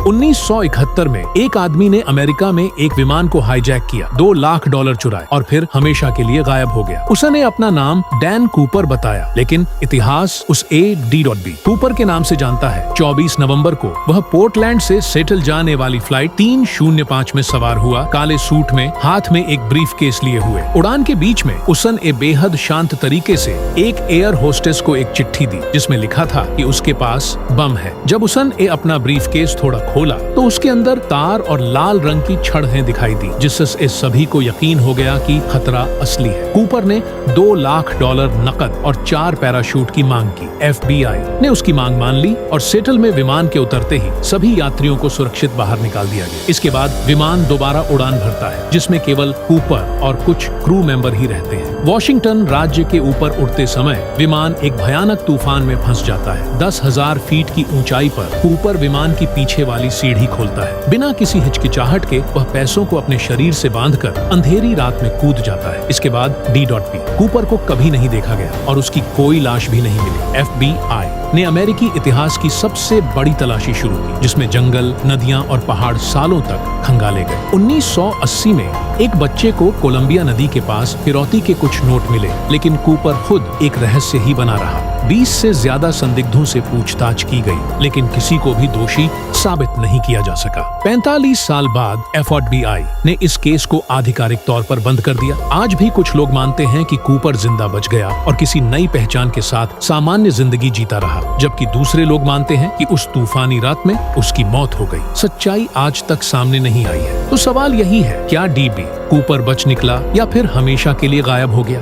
1971 में एक आदमी ने अमेरिका में एक विमान को हाईजैक किया, $2 लाख चुराए और फिर हमेशा के लिए गायब हो गया। उसने अपना नाम डैन कूपर बताया, लेकिन इतिहास उस A.D.B. कूपर के नाम से जानता है। 24 नवंबर को वह पोर्टलैंड से सेटल जाने वाली फ्लाइट 305 में सवार हुआ, काले सूट में, हाथ में एक ब्रीफ केस लिए हुए। उड़ान के बीच में उसन बेहद शांत तरीके से एक एयर होस्टेस को एक चिट्ठी दी जिसमें लिखा था कि उसके पास बम है। जब उसन अपना ब्रीफ केस थोड़ा खोला तो उसके अंदर तार और लाल रंग की छड़ें दिखाई दी, जिससे सभी को यकीन हो गया कि खतरा असली है। कूपर ने $2 लाख नकद और 4 पैराशूट की मांग की। FBI ने उसकी मांग मान ली और सेटल में विमान के उतरते ही सभी यात्रियों को सुरक्षित बाहर निकाल दिया गया। इसके बाद विमान दोबारा उड़ान भरता है, जिसमें केवल कूपर और कुछ क्रू मेंबर ही रहते हैं। वॉशिंगटन राज्य के ऊपर उड़ते समय विमान एक भयानक तूफान में फंस जाता है। 10,000 फीट की ऊंचाई पर कूपर विमान की पीछे वाली सीढ़ी खोलता है। बिना किसी हिचकिचाहट के वह पैसों को अपने शरीर से बांधकर अंधेरी रात में कूद जाता है। इसके बाद D.B. कूपर को कभी नहीं देखा गया और उसकी कोई लाश भी नहीं मिली। FBI ने अमेरिकी इतिहास की सबसे बड़ी तलाशी शुरू की, जिसमें जंगल, नदियां और पहाड़ सालों तक खंगाले गए। 1980 में एक बच्चे को कोलंबिया नदी के पास फिरौती के कुछ नोट मिले, लेकिन कूपर खुद एक रहस्य ही बना रहा। 20 से ज्यादा संदिग्धों से पूछताछ की गई, लेकिन किसी को भी दोषी साबित नहीं किया जा सका। 45 साल बाद FBI ने इस केस को आधिकारिक तौर पर बंद कर दिया। आज भी कुछ लोग मानते हैं कि कूपर जिंदा बच गया और किसी नई पहचान के साथ सामान्य जिंदगी जीता रहा, जबकि दूसरे लोग मानते हैं कि उस तूफानी रात में उसकी मौत हो गई। सच्चाई आज तक सामने नहीं आई है। तो सवाल यही है, क्या DB कूपर बच निकला या फिर हमेशा के लिए गायब हो गया?